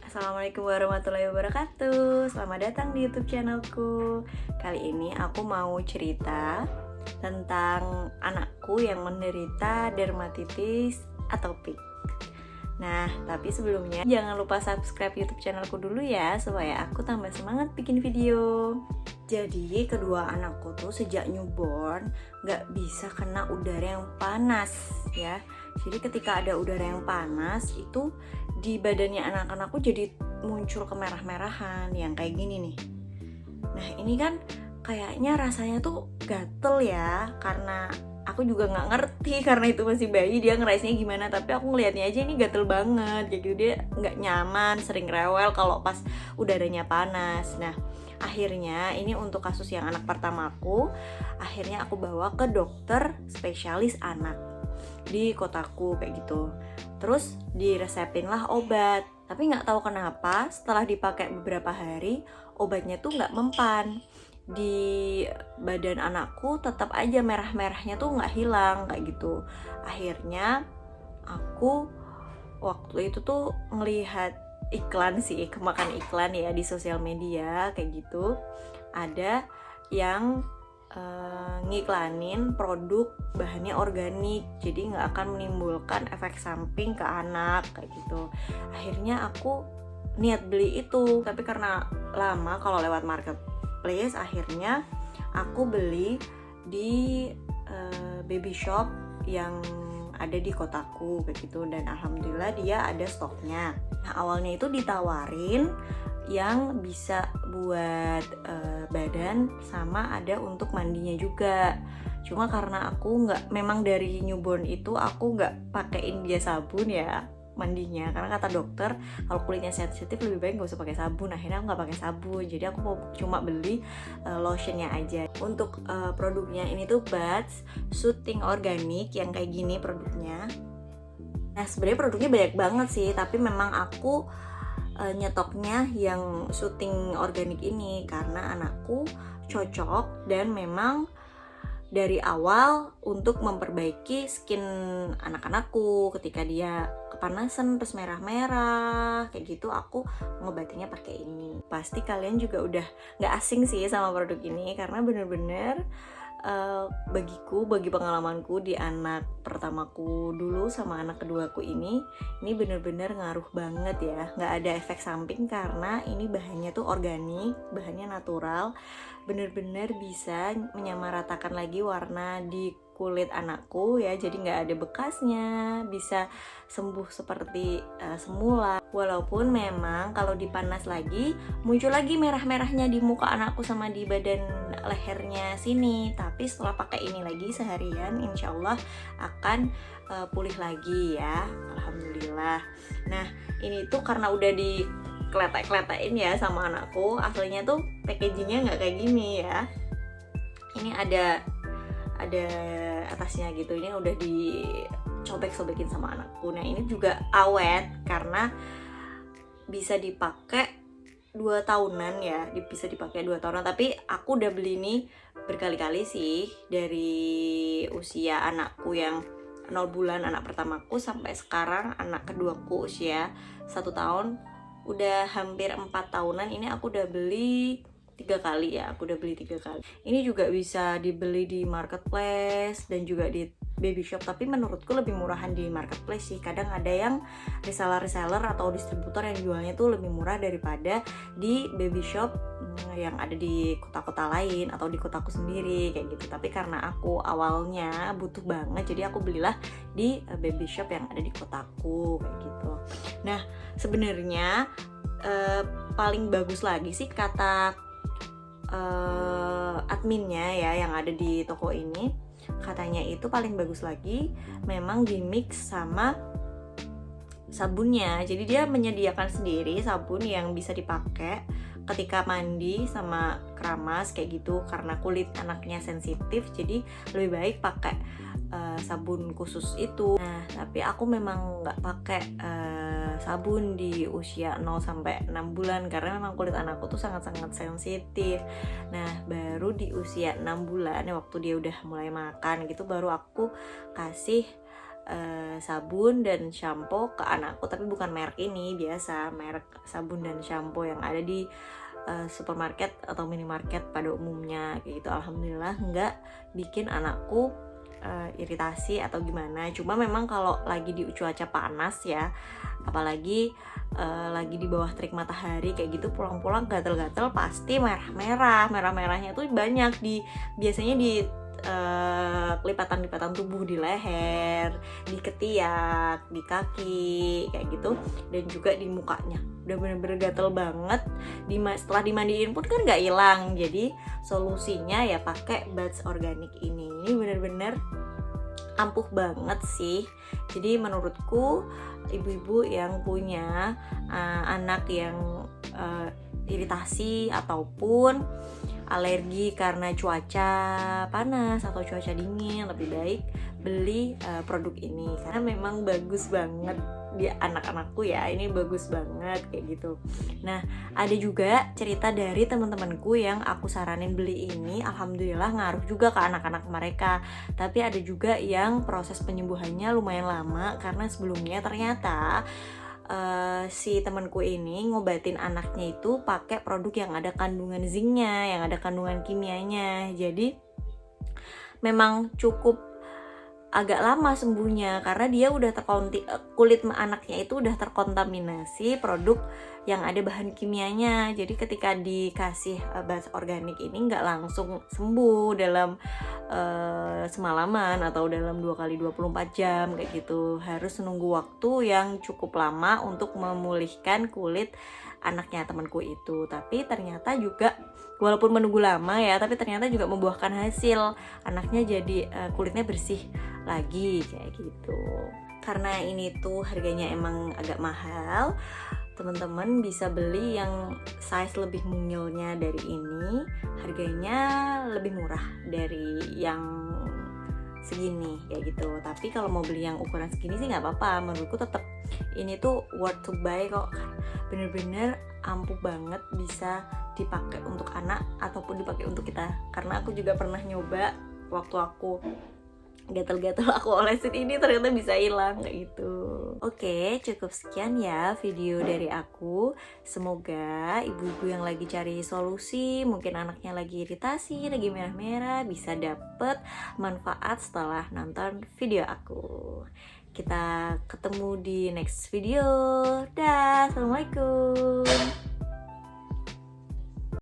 Assalamualaikum warahmatullahi wabarakatuh. Selamat datang di YouTube channelku. Kali ini aku mau cerita tentang anakku yang menderita dermatitis atopik. Nah, tapi sebelumnya jangan lupa subscribe YouTube channelku dulu ya, supaya aku tambah semangat bikin video. Jadi kedua anakku tuh sejak newborn gak bisa kena udara yang panas ya. Jadi ketika ada udara yang panas itu di badannya anak-anakku jadi muncul kemerah-merahan yang kayak gini nih. Nah ini kan kayaknya rasanya tuh gatel ya, karena aku juga nggak ngerti karena itu masih bayi dia ngerasainnya gimana, tapi aku ngelihatnya aja ini gatel banget kayak gitu, dia nggak nyaman, sering rewel kalau pas udaranya panas. Nah akhirnya ini untuk kasus yang anak pertamaku, akhirnya aku bawa ke dokter spesialis anak di kotaku kayak gitu. Terus diresepin lah obat, tapi nggak tahu kenapa setelah dipakai beberapa hari obatnya tuh nggak mempan di badan anakku, tetap aja merah-merahnya tuh nggak hilang kayak gitu. Akhirnya aku waktu itu tuh ngelihat iklan sih, kemakan iklan ya di sosial media kayak gitu, ada yang ngiklanin produk bahannya organik, jadi nggak akan menimbulkan efek samping ke anak kayak gitu. Akhirnya aku niat beli itu, tapi karena lama kalau lewat marketplace, akhirnya aku beli di baby shop yang ada di kotaku kayak gitu, dan alhamdulillah dia ada stoknya. Nah awalnya itu ditawarin yang bisa buat badan sama ada untuk mandinya juga. Cuma karena aku memang dari newborn itu aku nggak pakein dia sabun ya mandinya, karena kata dokter kalau kulitnya sensitif lebih baik nggak usah pakai sabun. Akhirnya aku nggak pakai sabun, jadi aku cuma beli lotionnya aja. Untuk produknya ini tuh Buds Soothing Organic yang kayak gini produknya. Nah sebenarnya produknya banyak banget sih, tapi memang aku nyetoknya yang Soothing Organic ini karena anakku cocok, dan memang dari awal untuk memperbaiki skin anak-anakku ketika dia kepanasan terus merah-merah kayak gitu, aku ngobatinya pakai ini. Pasti kalian juga udah nggak asing sih sama produk ini, karena bener-bener bagi pengalamanku di anak pertamaku dulu sama anak keduaku ini bener-bener ngaruh banget ya. Nggak ada efek samping karena ini bahannya tuh organik, bahannya natural, bener-bener bisa menyamaratakan lagi warna di kulit anakku ya, jadi nggak ada bekasnya, bisa sembuh seperti semula. Walaupun memang kalau dipanas lagi muncul lagi merah-merahnya di muka anakku sama di badan lehernya sini, tapi setelah pakai ini lagi seharian insya Allah akan pulih lagi ya, alhamdulillah. Nah ini tuh karena udah di kletek-kletekin ya sama anakku, aslinya tuh packagingnya nggak kayak gini ya. Ini ada atasnya gitu, ini udah dicobek-sobekin sama anakku. Nah ini juga awet karena bisa dipakai 2 tahunan ya, bisa dipakai 2 tahunan. Tapi aku udah beli ini berkali-kali sih, dari usia anakku yang 0 bulan anak pertamaku sampai sekarang anak keduaku usia 1 tahun, udah hampir 4 tahunan ini aku udah beli 3 kali ya, aku udah beli 3 kali. Ini juga bisa dibeli di marketplace dan juga di baby shop, tapi menurutku lebih murahan di marketplace sih. Kadang ada yang reseller atau distributor yang jualnya tuh lebih murah daripada di baby shop yang ada di kota-kota lain atau di kotaku sendiri kayak gitu. Tapi karena aku awalnya butuh banget, jadi aku belilah di baby shop yang ada di kotaku kayak gitu. Nah sebenarnya paling bagus lagi sih kata adminnya ya yang ada di toko ini, katanya itu paling bagus lagi memang di mix sama sabunnya. Jadi dia menyediakan sendiri sabun yang bisa dipakai ketika mandi sama keramas kayak gitu, karena kulit anaknya sensitif jadi lebih baik pakai sabun khusus itu. Nah tapi aku memang nggak pakai sabun di usia 0 sampai 6 bulan karena memang kulit anakku tuh sangat-sangat sensitif. Nah baru di usia 6 bulan waktu dia udah mulai makan gitu, baru aku kasih sabun dan shampoo ke anakku, tapi bukan merek ini, biasa merek sabun dan shampoo yang ada di supermarket atau minimarket pada umumnya kayak gitu. Alhamdulillah nggak bikin anakku iritasi atau gimana. Cuma memang kalau lagi di cuaca panas ya, apalagi lagi di bawah terik matahari kayak gitu, pulang-pulang gatel-gatel pasti merah-merahnya tuh banyak biasanya di lipatan-lipatan tubuh, di leher, di ketiak, di kaki kayak gitu, dan juga di mukanya udah bener-bener gatel banget. Setelah dimandiin pun kan nggak hilang. Jadi solusinya ya pakai Buds Organic ini bener-bener ampuh banget sih. Jadi menurutku ibu-ibu yang punya anak yang iritasi ataupun alergi karena cuaca panas atau cuaca dingin, lebih baik beli produk ini karena memang bagus banget di anak-anakku ya. Ini bagus banget kayak gitu. Nah, ada juga cerita dari teman-temanku yang aku saranin beli ini, alhamdulillah ngaruh juga ke anak-anak mereka. Tapi ada juga yang proses penyembuhannya lumayan lama karena sebelumnya ternyata si temanku ini ngobatin anaknya itu pakai produk yang ada kandungan zincnya, yang ada kandungan kimianya. Jadi memang cukup agak lama sembuhnya karena dia udah kulit anaknya itu udah terkontaminasi produk yang ada bahan kimianya. Jadi ketika dikasih Buds Organic ini nggak langsung sembuh dalam semalaman atau dalam 2x24 jam kayak gitu. Harus menunggu waktu yang cukup lama untuk memulihkan kulit anaknya temanku itu. Tapi ternyata juga walaupun menunggu lama ya, tapi ternyata juga membuahkan hasil. Anaknya jadi kulitnya bersih lagi kayak gitu. Karena ini tuh harganya emang agak mahal, teman-teman bisa beli yang size lebih mungilnya dari ini, harganya lebih murah dari yang segini kayak gitu. Tapi kalau mau beli yang ukuran segini sih nggak apa-apa, menurutku tetap ini tuh worth to buy kok. Bener-bener ampuh banget, bisa dipakai untuk anak ataupun dipakai untuk kita. Karena aku juga pernah nyoba waktu aku gatal-gatal, aku olesin ini ternyata bisa hilang kayak gitu. Oke, cukup sekian ya video dari aku. Semoga ibu-ibu yang lagi cari solusi, mungkin anaknya lagi iritasi, lagi merah-merah, bisa dapet manfaat setelah nonton video aku. Kita ketemu di next video. Dah, assalamualaikum.